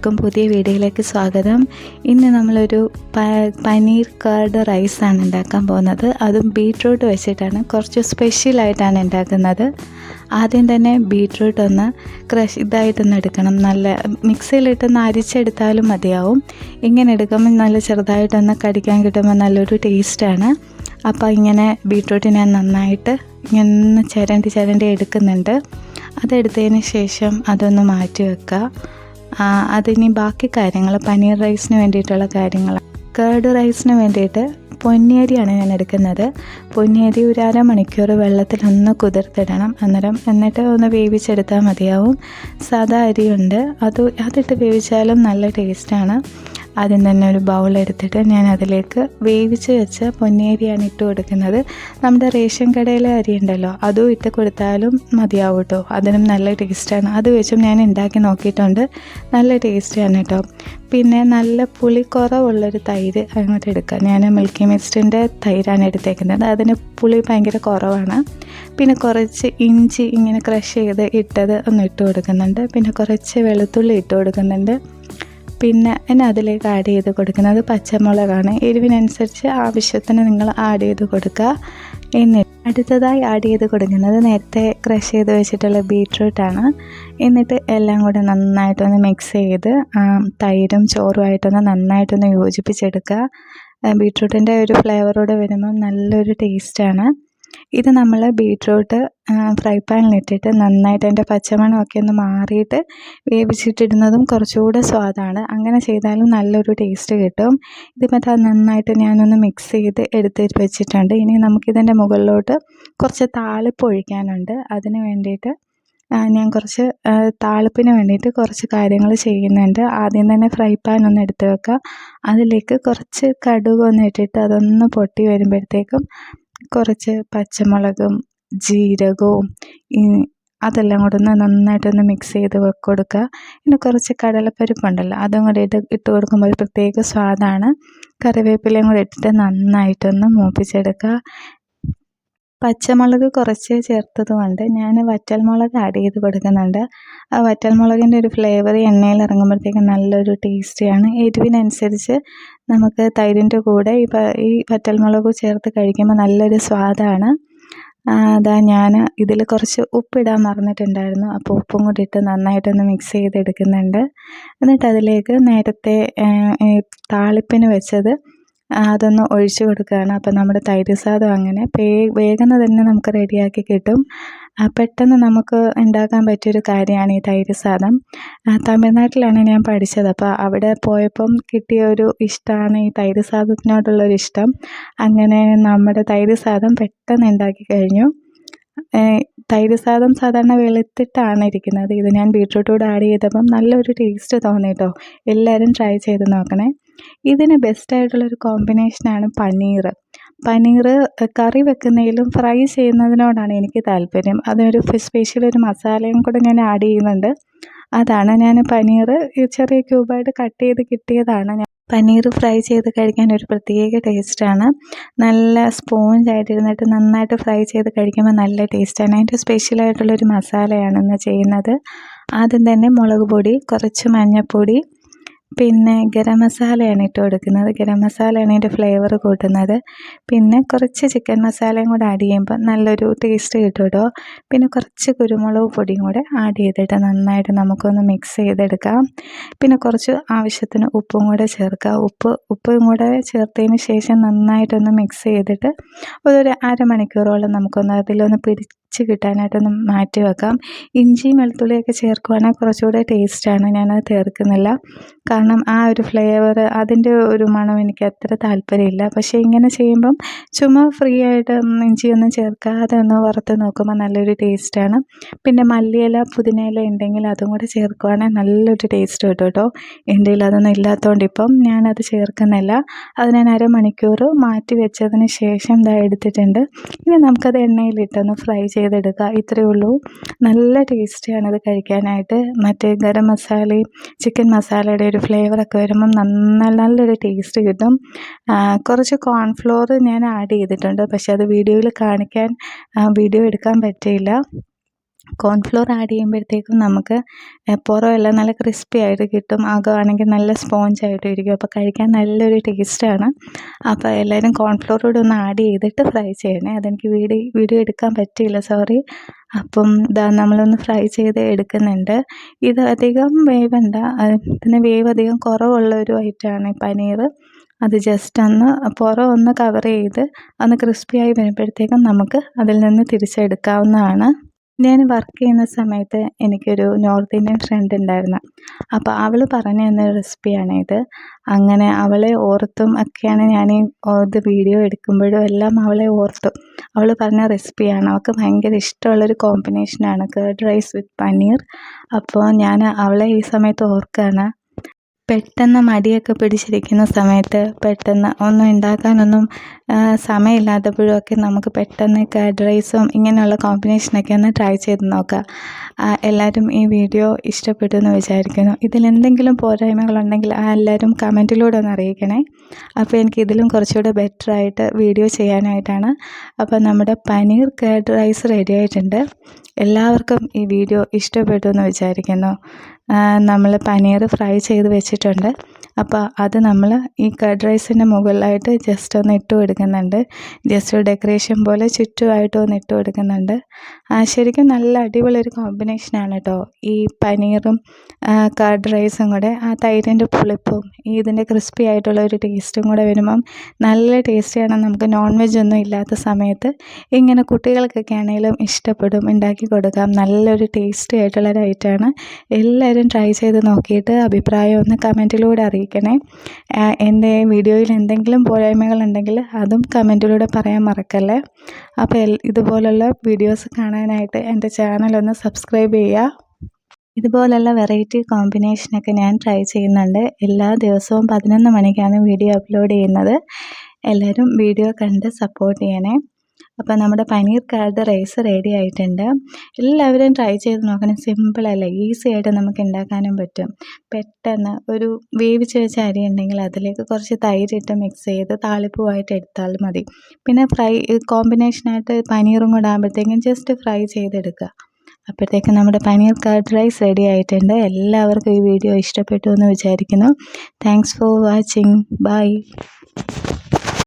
എല്ലാവർക്കും പുതിയ വീഡിയോയിലേക്ക് സ്വാഗതം. ഇന്ന് നമ്മളൊരു പനീർ കർഡ് റൈസാണ് ഉണ്ടാക്കാൻ പോകുന്നത്. അതും ബീട്രൂട്ട് വെച്ചിട്ടാണ്, കുറച്ച് സ്പെഷ്യലായിട്ടാണ് ഉണ്ടാക്കുന്നത്. ആദ്യം തന്നെ ബീട്രൂട്ട് ഒന്ന് ഇതായിട്ടൊന്ന് എടുക്കണം. നല്ല മിക്സിയിലിട്ടൊന്ന് അരിച്ചെടുത്താലും മതിയാവും. ഇങ്ങനെ എടുക്കുമ്പോൾ നല്ല ചെറുതായിട്ടൊന്ന് കടിക്കാൻ കിട്ടുമ്പോൾ നല്ലൊരു ടേസ്റ്റാണ്. അപ്പോൾ ഇങ്ങനെ ബീട്രൂട്ട് ഞാൻ നന്നായിട്ട് ഇങ്ങനെ ചിരണ്ടി എടുക്കുന്നുണ്ട്. അതെടുത്തതിന് ശേഷം അതൊന്ന് മാറ്റി വെക്കുക. അതിനി ബാക്കി കാര്യങ്ങൾ പനീർ റൈസിന് വേണ്ടിയിട്ടുള്ള കാര്യങ്ങൾ. കർഡ് റൈസിന് വേണ്ടിയിട്ട് പൊന്നിയരിയാണ് ഞാൻ എടുക്കുന്നത്. പൊന്നിയരി ഒരു അരമണിക്കൂർ വെള്ളത്തിലൊന്ന് കുതിർത്തിടണം. എന്നിട്ട് ഒന്ന് വേവിച്ചെടുത്താൽ മതിയാവും. സാദാ അരിയുണ്ട്, അതിട്ട് വേവിച്ചാലും നല്ല ടേസ്റ്റാണ്. ആദ്യം തന്നെ ഒരു ബൗളെടുത്തിട്ട് ഞാൻ അതിലേക്ക് വേവിച്ച് വെച്ച പൊന്നിയരിയാണ് ഇട്ട് കൊടുക്കുന്നത്. നമ്മുടെ റേഷൻ കടയിലെ അരി ഉണ്ടല്ലോ, അതും ഇട്ട് കൊടുത്താലും മതിയാവും കേട്ടോ. അതിനും നല്ല ടേസ്റ്റാണ്. അത് വെച്ചും ഞാൻ ഉണ്ടാക്കി നോക്കിയിട്ടുണ്ട്, നല്ല ടേസ്റ്റാണ് കേട്ടോ. പിന്നെ നല്ല പുളി കുറവുള്ളൊരു തൈര് അങ്ങോട്ട് എടുക്കുക. ഞാൻ മിൽക്കി മിസ്റ്റിൻ്റെ തൈരാണ് എടുത്തേക്കുന്നത്. അതിന് പുളി ഭയങ്കര കുറവാണ്. പിന്നെ കുറച്ച് ഇഞ്ചി ഇങ്ങനെ ക്രഷ് ചെയ്ത് ഇട്ടത് ഒന്ന് ഇട്ട് കൊടുക്കുന്നുണ്ട്. പിന്നെ കുറച്ച് വെളുത്തുള്ളി ഇട്ട് കൊടുക്കുന്നുണ്ട്. പിന്നെ അതിലേക്ക് ആഡ് ചെയ്ത് കൊടുക്കുന്നത് പച്ചമുളകാണ്. എരിവിനനുസരിച്ച് ആവശ്യത്തിന് നിങ്ങൾ ആഡ് ചെയ്ത് കൊടുക്കുക. എന്നിട്ട് അടുത്തതായി ആഡ് ചെയ്ത് കൊടുക്കുന്നത് നേരത്തെ ക്രഷ് ചെയ്ത് വെച്ചിട്ടുള്ള ബീട്രൂട്ടാണ്. എന്നിട്ട് എല്ലാം കൂടെ നന്നായിട്ടൊന്ന് മിക്സ് ചെയ്ത് തൈരും ചോറുമായിട്ടൊന്ന് നന്നായിട്ടൊന്ന് യോജിപ്പിച്ചെടുക്കുക. ബീട്രൂട്ടിൻ്റെ ഒരു ഫ്ലേവറോടെ വരുമ്പം നല്ലൊരു ടേസ്റ്റാണ്. ഇത് നമ്മൾ ബീട്രൂട്ട് ഫ്രൈ പാനിലിട്ടിട്ട് നന്നായിട്ട് അതിൻ്റെ പച്ചമണമൊക്കെ ഒന്ന് മാറിയിട്ട് വേവിച്ചിട്ടിടുന്നതും കുറച്ചുകൂടെ സ്വാദാണ്. അങ്ങനെ ചെയ്താലും നല്ലൊരു ടേസ്റ്റ് കിട്ടും. ഇതിപ്പോൾ നന്നായിട്ട് ഞാനൊന്ന് മിക്സ് ചെയ്ത് എടുത്ത് വെച്ചിട്ടുണ്ട്. ഇനി നമുക്കിതിൻ്റെ മുകളിലോട്ട് കുറച്ച് താളിപ്പ് ഒഴിക്കാനുണ്ട്. അതിന് വേണ്ടിയിട്ട് ഞാൻ കുറച്ച് താളിപ്പിന് വേണ്ടിയിട്ട് കുറച്ച് കാര്യങ്ങൾ ചെയ്യുന്നുണ്ട്. ആദ്യം തന്നെ ഫ്രൈ പാൻ ഒന്ന് എടുത്ത് വെക്കുക. അതിലേക്ക് കുറച്ച് കടുക് ഒന്ന് ഇട്ടിട്ട് അതൊന്ന് പൊട്ടി വരുമ്പോഴത്തേക്കും കുറച്ച് പച്ചമുളകും ജീരകവും അതെല്ലാം കൂടെ ഒന്ന് നന്നായിട്ടൊന്ന് മിക്സ് ചെയ്ത് കൊടുക്കുക. പിന്നെ കുറച്ച് കടലപ്പരിപ്പുണ്ടല്ലോ, അതും കൂടെ ഇട്ട് കൊടുക്കുമ്പോൾ ഒരു പ്രത്യേക സ്വാദാണ്. കറിവേപ്പിലയും കൂടെ ഇട്ടിട്ട് നന്നായിട്ടൊന്ന് മൂപ്പിച്ചെടുക്കുക. പച്ചമുളക് കുറച്ച് ചേർത്തത് കൊണ്ട് ഞാൻ വറ്റൽമുളക് ആഡ് ചെയ്ത് കൊടുക്കുന്നുണ്ട്. ആ വറ്റൽമുളകിൻ്റെ ഒരു ഫ്ലേവർ എണ്ണയിൽ ഇറങ്ങുമ്പോഴത്തേക്കും നല്ലൊരു ടേസ്റ്റിയാണ്. എരിവിനനുസരിച്ച് നമുക്ക് തൈരിൻ്റെ കൂടെ ഈ വറ്റൽമുളക് ചേർത്ത് കഴിക്കുമ്പോൾ നല്ലൊരു സ്വാദാണ്. ഞാൻ ഇതിൽ കുറച്ച് ഉപ്പിടാൻ മറന്നിട്ടുണ്ടായിരുന്നു. അപ്പോൾ ഉപ്പും കൂടി ഇട്ട് നന്നായിട്ടൊന്ന് മിക്സ് ചെയ്തെടുക്കുന്നുണ്ട്. എന്നിട്ട് അതിലേക്ക് നേരത്തെ താളിപ്പിന് വെച്ചത് അതൊന്ന് ഒഴിച്ചു കൊടുക്കുകയാണ്. അപ്പോൾ നമ്മുടെ തൈര് സാദം അങ്ങനെ വേഗം തന്നെ നമുക്ക് റെഡിയാക്കി കിട്ടും. പെട്ടെന്ന് നമുക്ക് ഉണ്ടാക്കാൻ പറ്റിയൊരു കാര്യമാണ് ഈ തൈര് സാദം. തമിഴ്നാട്ടിലാണ് ഞാൻ പഠിച്ചത്. അപ്പോൾ അവിടെ പോയപ്പം കിട്ടിയ ഒരു ഇഷ്ടമാണ് ഈ തൈര് സാദത്തിനോടുള്ളൊരു ഇഷ്ടം. അങ്ങനെ നമ്മുടെ തൈര് സാദം പെട്ടെന്ന് ഉണ്ടാക്കി കഴിഞ്ഞു. തൈര് സാദം സാധാരണ വെളുത്തിട്ടാണ് ഇരിക്കുന്നത്. ഇത് ഞാൻ ബീട്രൂട്ട് കൂടെ ആഡ് ചെയ്തപ്പം നല്ലൊരു ടേസ്റ്റ് തോന്നി കേട്ടോ. എല്ലാവരും ട്രൈ ചെയ്ത് നോക്കണേ. ഇതിന് ബെസ്റ്റായിട്ടുള്ളൊരു കോമ്പിനേഷനാണ് പനീർ കറി വെക്കുന്നതിലും ഫ്രൈ ചെയ്യുന്നതിനോടാണ് എനിക്ക് താല്പര്യം. അതിനൊരു സ്പെഷ്യലൊരു മസാലയും കൂടെ ഞാൻ ആഡ് ചെയ്യുന്നുണ്ട്. അതാണ് ഞാൻ പനീർ ചെറിയ ക്യൂബായിട്ട് കട്ട് ചെയ്ത് കിട്ടിയതാണ്. പനീർ ഫ്രൈ ചെയ്ത് കഴിക്കാൻ ഒരു പ്രത്യേക ടേസ്റ്റാണ്. നല്ല സ്പോഞ്ചായിട്ടിരുന്നിട്ട് നന്നായിട്ട് ഫ്രൈ ചെയ്ത് കഴിക്കുമ്പോൾ നല്ല ടേസ്റ്റാണ്. അതിൻ്റെ സ്പെഷ്യലായിട്ടുള്ളൊരു മസാലയാണ് ഇന്ന് ചെയ്യുന്നത്. ആദ്യം തന്നെ മുളക് പൊടി, കുറച്ച് മഞ്ഞൾപ്പൊടി, പിന്നെ ഗരം മസാലയാണ് ഇട്ട് കൊടുക്കുന്നത്. ഗരം മസാലയാണ് ഇതിൻ്റെ ഫ്ലേവർ കൂട്ടുന്നത്. പിന്നെ കുറച്ച് ചിക്കൻ മസാലയും കൂടെ ആഡ് ചെയ്യുമ്പോൾ നല്ലൊരു ടേസ്റ്റ് കിട്ടും കേട്ടോ. പിന്നെ കുറച്ച് കുരുമുളക് പൊടിയും കൂടെ ആഡ് ചെയ്തിട്ട് നന്നായിട്ട് നമുക്കൊന്ന് മിക്സ് ചെയ്തെടുക്കാം. പിന്നെ കുറച്ച് ആവശ്യത്തിന് ഉപ്പും കൂടെ ചേർക്കുക. ഉപ്പും കൂടെ ചേർത്തതിന് ശേഷം നന്നായിട്ടൊന്ന് മിക്സ് ചെയ്തിട്ട് ഒരു അരമണിക്കൂറോളം നമുക്കൊന്ന് അതിലൊന്ന് പിടിച്ച് കിട്ടാനായിട്ടൊന്ന് മാറ്റി വെക്കാം. ഇഞ്ചിയും വെളുത്തുള്ളിയൊക്കെ ചേർക്കുവാണെങ്കിൽ കുറച്ചുകൂടെ ടേസ്റ്റാണ്. ഞാനത് ചേർക്കുന്നില്ല, കാരണം ആ ഒരു ഫ്ലേവർ അതിൻ്റെ ഒരു മണം എനിക്ക് അത്ര താല്പര്യമില്ല. പക്ഷേ ഇങ്ങനെ ചെയ്യുമ്പം ചുമ്മാ ഫ്രീ ആയിട്ട് ഇഞ്ചിയൊന്നും ചേർക്കാതെ ഒന്ന് വറുത്ത് നോക്കുമ്പോൾ നല്ലൊരു ടേസ്റ്റാണ്. പിന്നെ മല്ലിയില പുതിനയില ഉണ്ടെങ്കിൽ അതും കൂടെ ചേർക്കുവാണെങ്കിൽ നല്ലൊരു ടേസ്റ്റ് കിട്ടും കേട്ടോ. എൻ്റെ കയ്യിൽ അതൊന്നും ഇല്ലാത്തതുകൊണ്ട് ഇപ്പം ഞാനത് ചേർക്കുന്നില്ല. അത് ഞാൻ അരമണിക്കൂർ മാറ്റി വെച്ചതിന് ശേഷം എടുത്തിട്ടുണ്ട്. ഇനി നമുക്കത് എണ്ണയിലിട്ടൊന്ന് ഫ്രൈ ചെയ്തെടുക്കുക. ഇത്രയേ ഉള്ളൂ. നല്ല ടേസ്റ്റിയാണ് ഇത് കഴിക്കാനായിട്ട്. മറ്റേ ഗരം മസാലയും ചിക്കൻ മസാലയുടെ ഒരു ഫ്ലേവറൊക്കെ വരുമ്പം നല്ലൊരു ടേസ്റ്റ് കിട്ടും. കുറച്ച് കോൺഫ്ലോർ ഞാൻ ആഡ് ചെയ്തിട്ടുണ്ട്, പക്ഷെ അത് വീഡിയോ എടുക്കാൻ പറ്റിയില്ല. കോൺഫ്ലോർ ആഡ് ചെയ്യുമ്പോഴത്തേക്കും നമുക്ക് പുറമെല്ലാം നല്ല ക്രിസ്പി ആയിട്ട് കിട്ടും, അകമാണെങ്കിൽ നല്ല സ്പോഞ്ച് ആയിട്ട് ഇരിക്കും. അപ്പോൾ കഴിക്കാൻ നല്ലൊരു ടേസ്റ്റാണ്. അപ്പോൾ എല്ലാവരും കോൺഫ്ലോർ കൂടെ ഒന്ന് ആഡ് ചെയ്തിട്ട് ഫ്രൈ ചെയ്യണേ. അതെനിക്ക് വീഡിയോ എടുക്കാൻ പറ്റിയില്ല, സോറി. അപ്പം ഇതാ നമ്മളൊന്ന് ഫ്രൈ ചെയ്ത് എടുക്കുന്നുണ്ട്. ഇത് അധികം വേവണ്ട, പിന്നെ വേവ് അധികം കുറവുള്ള ഒരു ഐറ്റമാണ് ഈ പനീർ. അത് ജസ്റ്റ് ഒന്ന് പുറം ഒന്ന് കവർ ചെയ്ത് ഒന്ന് ക്രിസ്പിയായി വരുമ്പോഴത്തേക്കും നമുക്ക് അതിൽ നിന്ന് തിരിച്ചെടുക്കാവുന്നതാണ്. ഞാൻ വർക്ക് ചെയ്യുന്ന സമയത്ത് എനിക്കൊരു നോർത്ത് ഇന്ത്യൻ ഫ്രണ്ട് ഉണ്ടായിരുന്നു. അപ്പോൾ അവൾ പറഞ്ഞു തന്ന റെസിപ്പിയാണിത്. അങ്ങനെ അവളെ ഓർത്തും ഒക്കെയാണ് ഞാൻ ഇത് വീഡിയോ എടുക്കുമ്പോഴും എല്ലാം അവളെ ഓർത്തു. അവൾ പറഞ്ഞ റെസിപ്പിയാണ്. അവൾക്ക് ഭയങ്കര ഇഷ്ടമുള്ളൊരു കോമ്പിനേഷനാണ് കേർഡ് റൈസ് വിത്ത് പനീർ. അപ്പോൾ ഞാൻ അവളെ ഈ സമയത്ത് ഓർക്കുകയാണ്. പെട്ടെന്ന് മടിയൊക്കെ പിടിച്ചിരിക്കുന്ന സമയത്ത് പെട്ടെന്ന് ഒന്നും ഉണ്ടാക്കാനൊന്നും സമയമില്ലാത്തപ്പോഴൊക്കെ നമുക്ക് പെട്ടെന്ന് കർഡ് റൈസും ഇങ്ങനെയുള്ള കോമ്പിനേഷനൊക്കെ ഒന്ന് ട്രൈ ചെയ്ത് നോക്കാം. എല്ലാവരും ഈ വീഡിയോ ഇഷ്ടപ്പെട്ടു എന്ന് വിചാരിക്കുന്നു. ഇതിലെന്തെങ്കിലും പോരായ്മകളുണ്ടെങ്കിൽ എല്ലാവരും കമൻറ്റിലൂടെ ഒന്ന് അറിയിക്കണേ. അപ്പോൾ എനിക്ക് ഇതിലും കുറച്ചുകൂടെ ബെറ്ററായിട്ട് വീഡിയോ ചെയ്യാനായിട്ടാണ്. അപ്പോൾ നമ്മുടെ പനീർ കർഡ് റൈസ് റെഡി ആയിട്ടുണ്ട്. എല്ലാവർക്കും ഈ വീഡിയോ ഇഷ്ടപ്പെട്ടു എന്ന് വിചാരിക്കുന്നു. നമ്മൾ പനീർ ഫ്രൈ ചെയ്ത് വെച്ചിട്ടുണ്ട്. അപ്പോൾ അത് നമ്മൾ ഈ കർഡ് റൈസിൻ്റെ മുകളിലായിട്ട് ജസ്റ്റ് ഒന്ന് ഇട്ട് കൊടുക്കുന്നുണ്ട്. ജസ്റ്റ് ഒരു ഡെക്കറേഷൻ പോലെ ചുറ്റുമായിട്ട് ഒന്ന് ഇട്ട് കൊടുക്കുന്നുണ്ട്. ശരിക്കും നല്ല അടിപൊളി ഒരു കോമ്പിനേഷനാണ് കേട്ടോ. ഈ പനീറും കർഡ് റൈസും കൂടെ ആ തൈരിൻ്റെ പുളിപ്പും ഇതിൻ്റെ ക്രിസ്പി ആയിട്ടുള്ള ഒരു ടേസ്റ്റും കൂടെ വരുമ്പം നല്ല ടേസ്റ്റിയാണ്. നമുക്ക് നോൺ വെജ് ഒന്നും ഇല്ലാത്ത സമയത്ത് ഇങ്ങനെ കുട്ടികൾക്കൊക്കെ ആണെങ്കിലും ഇഷ്ടപ്പെടും, ഉണ്ടാക്കി കൊടുക്കാം. നല്ലൊരു ടേസ്റ്റി ആയിട്ടുള്ളൊരു ഐറ്റമാണ്. എല്ലാവരും ട്രൈ ചെയ്ത് നോക്കിയിട്ട് അഭിപ്രായം ഒന്ന് കമൻറ്റിലൂടെ അറിയിക്കണേ. എൻ്റെ വീഡിയോയിൽ എന്തെങ്കിലും പോരായ്മകളുണ്ടെങ്കിൽ അതും കമൻറ്റിലൂടെ പറയാൻ മറക്കല്ലേ. അപ്പോൾ ഇതുപോലുള്ള വീഡിയോസ് കാണാനായിട്ട് എൻ്റെ ചാനലൊന്ന് സബ്സ്ക്രൈബ് ചെയ്യുക. ഇതുപോലുള്ള വെറൈറ്റി കോമ്പിനേഷനൊക്കെ ഞാൻ ട്രൈ ചെയ്യുന്നുണ്ട്. എല്ലാ ദിവസവും 11 മണിക്കാണ് വീഡിയോ അപ്ലോഡ് ചെയ്യുന്നത്. എല്ലാവരും വീഡിയോ കണ്ട് സപ്പോർട്ട് ചെയ്യണേ. അപ്പോൾ നമ്മുടെ പനീർ കർഡ് റൈസ് റെഡി ആയിട്ടുണ്ട്. എല്ലാവരും ട്രൈ ചെയ്ത് നോക്കണം. സിമ്പിളല്ലേ, ഈസി ആയിട്ട് നമുക്ക് ഉണ്ടാക്കാനും പറ്റും. പെട്ടെന്ന് ഒരു വേവിച്ച് വെച്ച അരി ഉണ്ടെങ്കിൽ അതിലേക്ക് കുറച്ച് തൈരിട്ട് മിക്സ് ചെയ്ത് താളിപ്പൂവായിട്ട് എടുത്താൽ മതി. പിന്നെ കോമ്പിനേഷനായിട്ട് പനീറും കൂടെ ആകുമ്പോഴത്തേക്കും ജസ്റ്റ് ഫ്രൈ ചെയ്തെടുക്കുക. അപ്പോഴത്തേക്കും നമ്മുടെ പനീർ കർഡ് റൈസ് റെഡി ആയിട്ടുണ്ട്. എല്ലാവർക്കും ഈ വീഡിയോ ഇഷ്ടപ്പെട്ടു എന്ന് വിചാരിക്കുന്നു. Thanks for watching. ബൈ.